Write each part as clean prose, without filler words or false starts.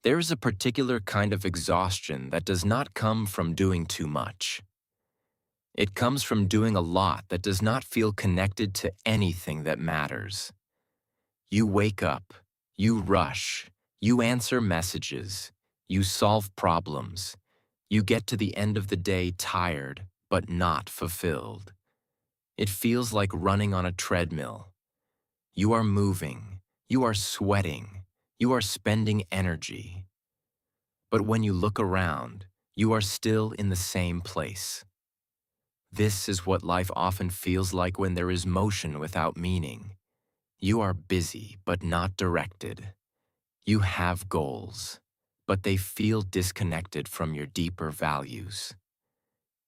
There is a particular kind of exhaustion that does not come from doing too much. It comes from doing a lot that does not feel connected to anything that matters. You wake up, you rush, you answer messages, you solve problems, you get to the end of the day tired but not fulfilled. It feels like running on a treadmill. You are moving, you are sweating, you are spending energy. But when you look around, you are still in the same place. This is what life often feels like when there is motion without meaning. You are busy but not directed. You have goals, but they feel disconnected from your deeper values.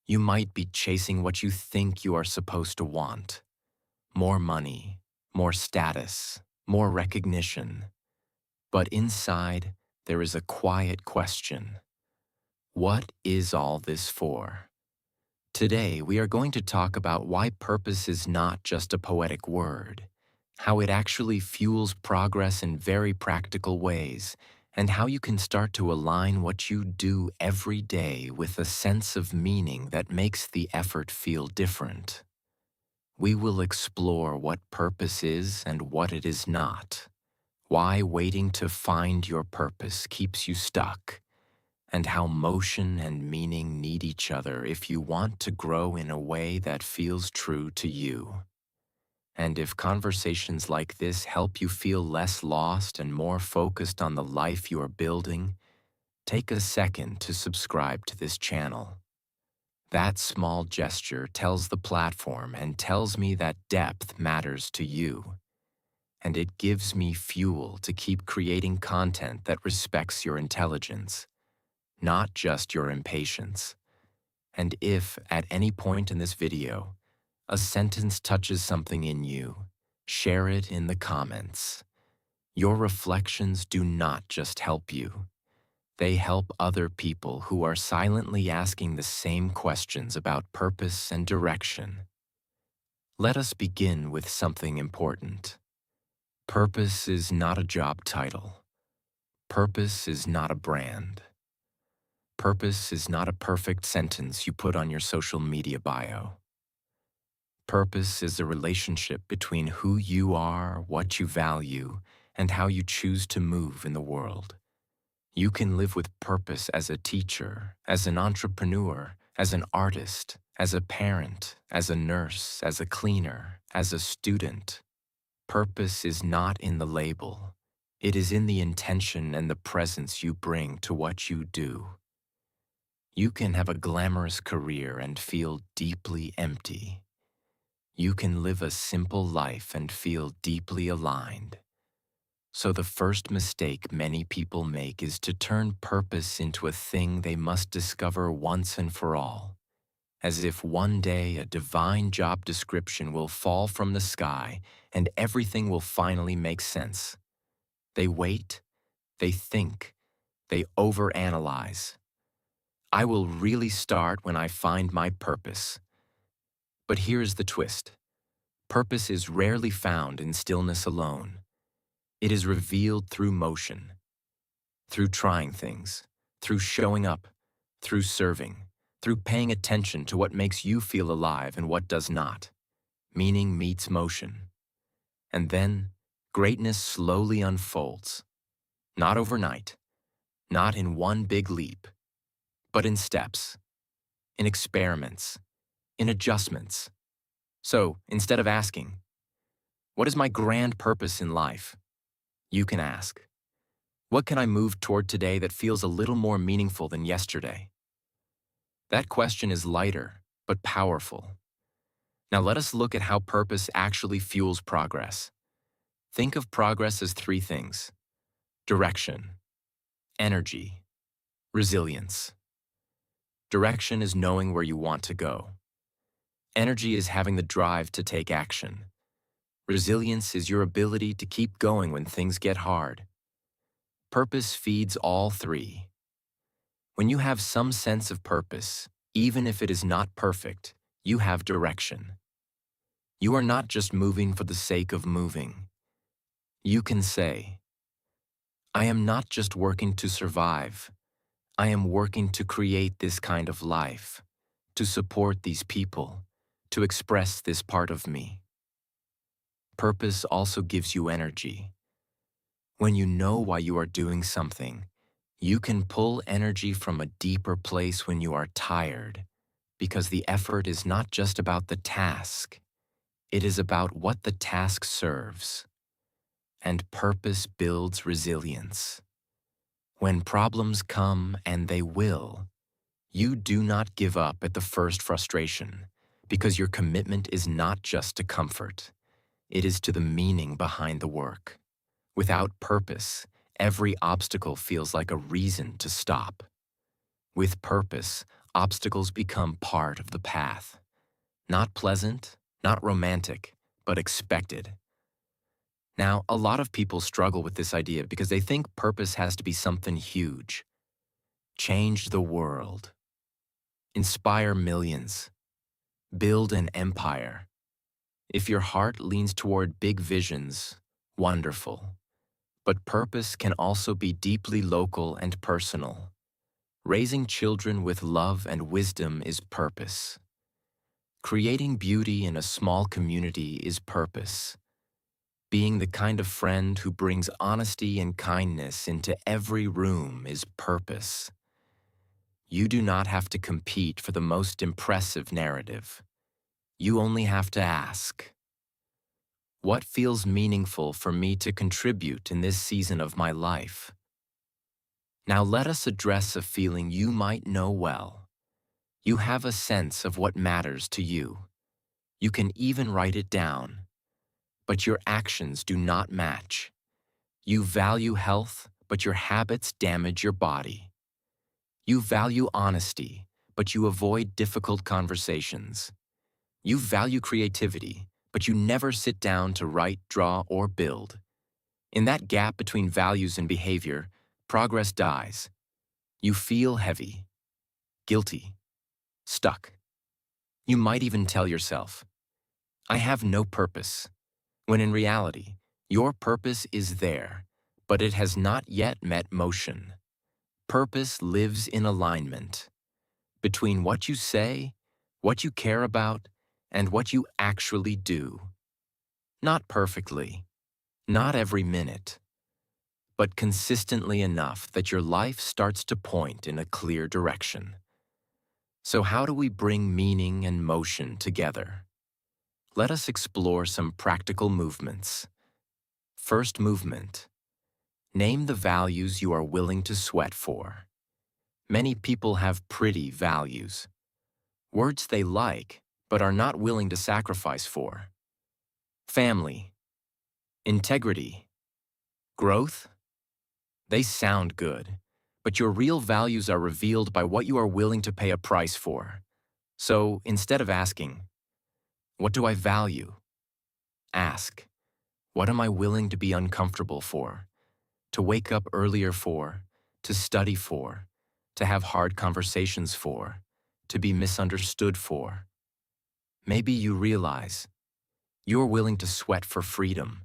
You might be chasing what you think you are supposed to want. More money, more status, more recognition. But inside, there is a quiet question. What is all this for? Today, we are going to talk about why purpose is not just a poetic word, how it actually fuels progress in very practical ways, and how you can start to align what you do every day with a sense of meaning that makes the effort feel different. We will explore what purpose is and what it is not, why waiting to find your purpose keeps you stuck, and how motion and meaning need each other if you want to grow in a way that feels true to you. And if conversations like this help you feel less lost and more focused on the life you are building, take a second to subscribe to this channel. That small gesture tells the platform and tells me that depth matters to you. And it gives me fuel to keep creating content that respects your intelligence, not just your impatience. And if, at any point in this video, a sentence touches something in you, share it in the comments. Your reflections do not just help you. They help other people who are silently asking the same questions about purpose and direction. Let us begin with something important. Purpose is not a job title. Purpose is not a brand. Purpose is not a perfect sentence you put on your social media bio. Purpose is a relationship between who you are, what you value, and how you choose to move in the world. You can live with purpose as a teacher, as an entrepreneur, as an artist, as a parent, as a nurse, as a cleaner, as a student. Purpose is not in the label. It is in the intention and the presence you bring to what you do. You can have a glamorous career and feel deeply empty. You can live a simple life and feel deeply aligned. So the first mistake many people make is to turn purpose into a thing they must discover once and for all, as if one day a divine job description will fall from the sky and everything will finally make sense. They wait, they think, they overanalyze. I will really start when I find my purpose. But here's the twist. Purpose is rarely found in stillness alone. It is revealed through motion, through trying things, through showing up, through serving, through paying attention to what makes you feel alive and what does not. Meaning meets motion. And then, greatness slowly unfolds. Not overnight, not in one big leap, but in steps, in experiments, in adjustments. So, instead of asking, "What is my grand purpose in life?" you can ask, "What can I move toward today that feels a little more meaningful than yesterday?" That question is lighter, but powerful. Now let us look at how purpose actually fuels progress. Think of progress as three things: direction, energy, resilience. Direction is knowing where you want to go. Energy is having the drive to take action. Resilience is your ability to keep going when things get hard. Purpose feeds all three. When you have some sense of purpose, even if it is not perfect, you have direction. You are not just moving for the sake of moving. You can say, I am not just working to survive. I am working to create this kind of life, to support these people, to express this part of me. Purpose also gives you energy. When you know why you are doing something, you can pull energy from a deeper place when you are tired, because the effort is not just about the task, it is about what the task serves. And purpose builds resilience. When problems come, and they will, you do not give up at the first frustration, because your commitment is not just to comfort, it is to the meaning behind the work. Without purpose, every obstacle feels like a reason to stop. With purpose, obstacles become part of the path. Not pleasant, not romantic, but expected. Now, a lot of people struggle with this idea because they think purpose has to be something huge. Change the world. Inspire millions. Build an empire. If your heart leans toward big visions, wonderful. But purpose can also be deeply local and personal. Raising children with love and wisdom is purpose. Creating beauty in a small community is purpose. Being the kind of friend who brings honesty and kindness into every room is purpose. You do not have to compete for the most impressive narrative. You only have to ask, what feels meaningful for me to contribute in this season of my life? Now let us address a feeling you might know well. You have a sense of what matters to you. You can even write it down. But your actions do not match. You value health, but your habits damage your body. You value honesty, but you avoid difficult conversations. You value creativity, but you never sit down to write, draw, or build. In that gap between values and behavior, progress dies. You feel heavy, guilty, stuck. You might even tell yourself, I have no purpose, when in reality, your purpose is there, but it has not yet met motion. Purpose lives in alignment between what you say, what you care about, and what you actually do. Not perfectly, not every minute, but consistently enough that your life starts to point in a clear direction. So how do we bring meaning and motion together? Let us explore some practical movements. First movement. Name the values you are willing to sweat for. Many people have pretty values, words they like but are not willing to sacrifice for. Family, integrity, growth. They sound good, but your real values are revealed by what you are willing to pay a price for. So instead of asking, what do I value? Ask, what am I willing to be uncomfortable for? To wake up earlier for? To study for? To have hard conversations for? To be misunderstood for? Maybe you realize you're willing to sweat for freedom.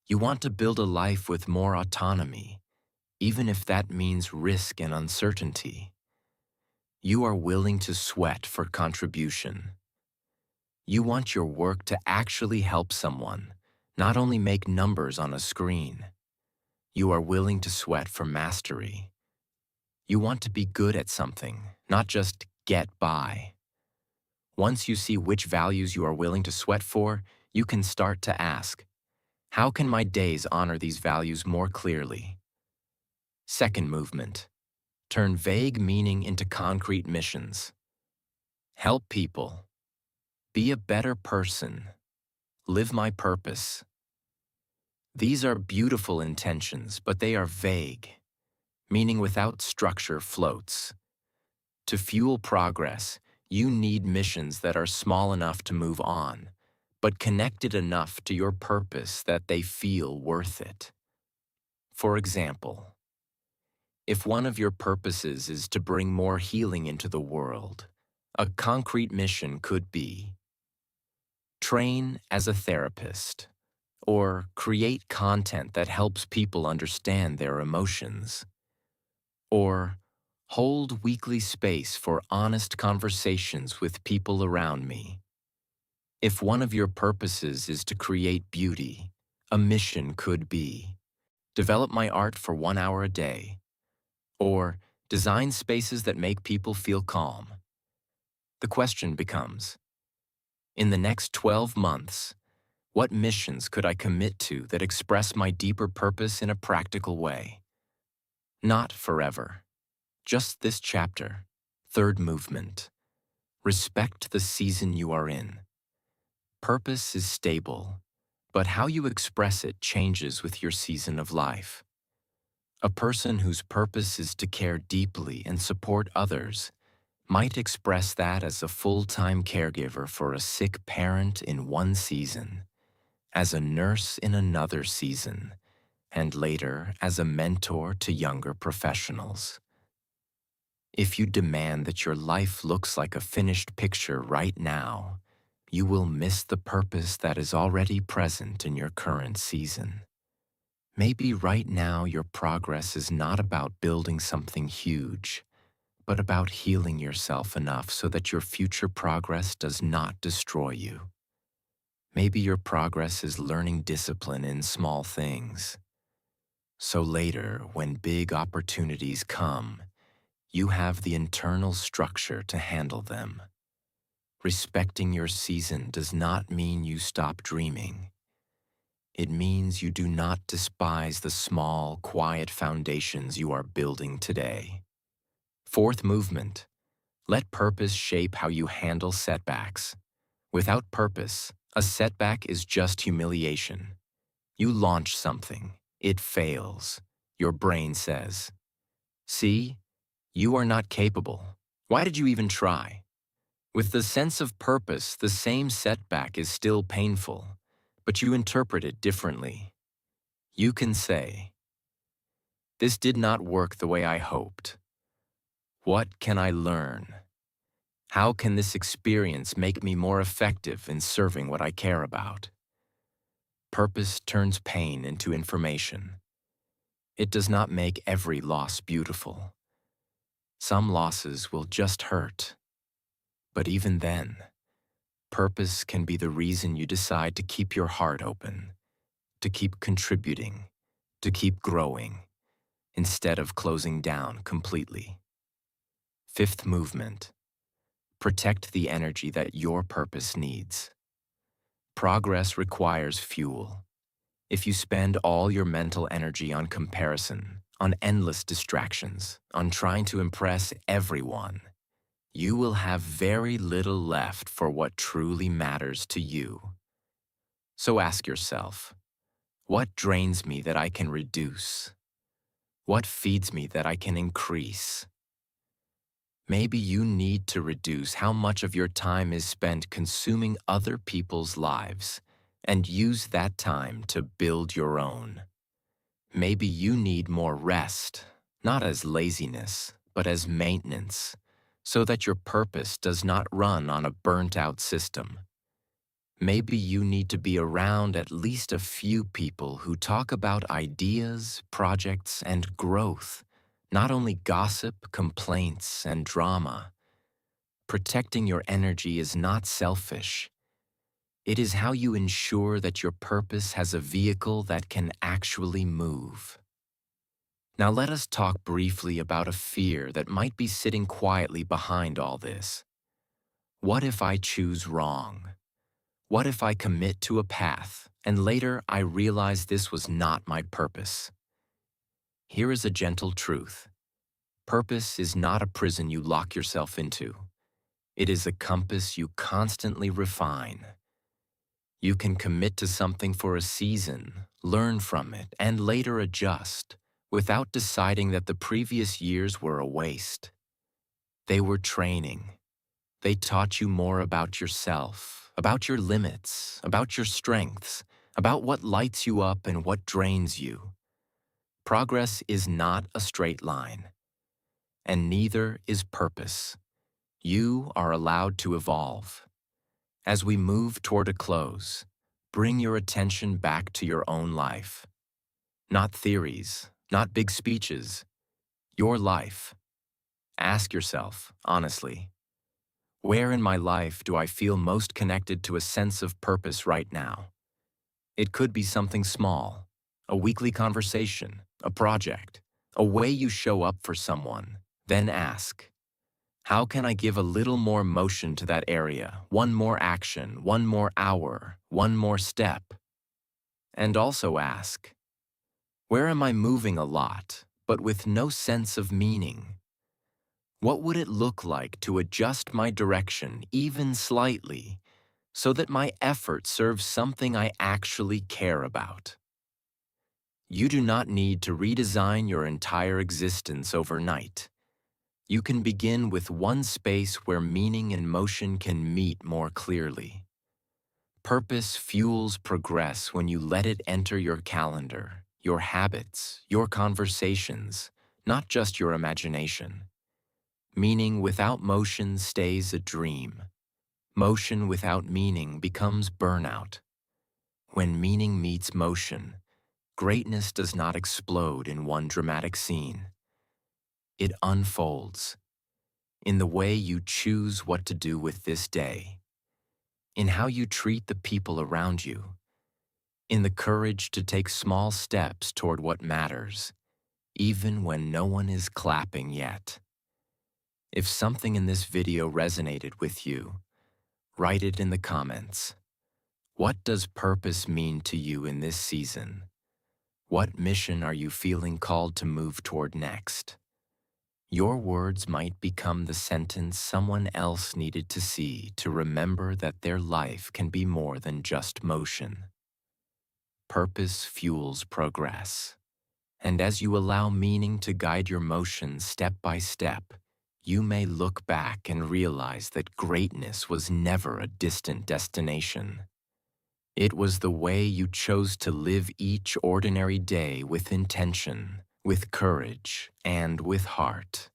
You want to build a life with more autonomy, even if that means risk and uncertainty. You are willing to sweat for contribution. You want your work to actually help someone, not only make numbers on a screen. You are willing to sweat for mastery. You want to be good at something, not just get by. Once you see which values you are willing to sweat for, you can start to ask, how can my days honor these values more clearly? Second movement. Turn vague meaning into concrete missions. Help people. Be a better person. Live my purpose. These are beautiful intentions, but they are vague. Meaning without structure floats. To fuel progress, you need missions that are small enough to move on, but connected enough to your purpose that they feel worth it. For example, if one of your purposes is to bring more healing into the world, a concrete mission could be train as a therapist, or create content that helps people understand their emotions, or hold weekly space for honest conversations with people around me. If one of your purposes is to create beauty, a mission could be develop my art for 1 hour a day, or design spaces that make people feel calm. The question becomes, in the next 12 months, what missions could I commit to that express my deeper purpose in a practical way? Not forever, just this chapter. Third movement. Respect the season you are in. Purpose is stable, but how you express it changes with your season of life. A person whose purpose is to care deeply and support others might express that as a full-time caregiver for a sick parent in one season, as a nurse in another season, and later as a mentor to younger professionals. If you demand that your life looks like a finished picture right now, you will miss the purpose that is already present in your current season. Maybe right now your progress is not about building something huge, but about healing yourself enough so that your future progress does not destroy you. Maybe your progress is learning discipline in small things. So later, when big opportunities come, you have the internal structure to handle them. Respecting your season does not mean you stop dreaming. It means you do not despise the small, quiet foundations you are building today. Fourth movement. Let purpose shape how you handle setbacks. Without purpose, a setback is just humiliation. You launch something, it fails. Your brain says, "See, you are not capable. Why did you even try?" With the sense of purpose, the same setback is still painful, but you interpret it differently. You can say, "This did not work the way I hoped. What can I learn? How can this experience make me more effective in serving what I care about?" Purpose turns pain into information. It does not make every loss beautiful. Some losses will just hurt. But even then, purpose can be the reason you decide to keep your heart open, to keep contributing, to keep growing, instead of closing down completely. Fifth movement. Protect the energy that your purpose needs. Progress requires fuel. If you spend all your mental energy on comparison, on endless distractions, on trying to impress everyone, you will have very little left for what truly matters to you. So ask yourself, what drains me that I can reduce? What feeds me that I can increase? Maybe you need to reduce how much of your time is spent consuming other people's lives and use that time to build your own. Maybe you need more rest, not as laziness, but as maintenance, so that your purpose does not run on a burnt-out system. Maybe you need to be around at least a few people who talk about ideas, projects, and growth, not only gossip, complaints, and drama. Protecting your energy is not selfish. It is how you ensure that your purpose has a vehicle that can actually move. Now let us talk briefly about a fear that might be sitting quietly behind all this. What if I choose wrong? What if I commit to a path, and later I realize this was not my purpose? Here is a gentle truth. Purpose is not a prison you lock yourself into. It is a compass you constantly refine. You can commit to something for a season, learn from it, and later adjust, without deciding that the previous years were a waste. They were training. They taught you more about yourself, about your limits, about your strengths, about what lights you up and what drains you. Progress is not a straight line, and neither is purpose. You are allowed to evolve. As we move toward a close, Bring your attention back to your own life. Not theories, not big speeches. Your life. Ask yourself, honestly, where in my life do I feel most connected to a sense of purpose right now? It could be something small, a weekly conversation, a project, a way you show up for someone. Then ask, how can I give a little more motion to that area, one more action, one more hour, one more step? And also ask, where am I moving a lot, but with no sense of meaning? What would it look like to adjust my direction even slightly so that my effort serves something I actually care about? You do not need to redesign your entire existence overnight. You can begin with one space where meaning and motion can meet more clearly. Purpose fuels progress when you let it enter your calendar, your habits, your conversations, not just your imagination. Meaning without motion stays a dream. Motion without meaning becomes burnout. When meaning meets motion, greatness does not explode in one dramatic scene. It unfolds in the way you choose what to do with this day, in how you treat the people around you, in the courage to take small steps toward what matters, even when no one is clapping yet. If something in this video resonated with you, write it in the comments. What does purpose mean to you in this season? What mission are you feeling called to move toward next? Your words might become the sentence someone else needed to see to remember that their life can be more than just motion. Purpose fuels progress. And as you allow meaning to guide your motion step by step, you may look back and realize that greatness was never a distant destination. It was the way you chose to live each ordinary day with intention, with courage, and with heart.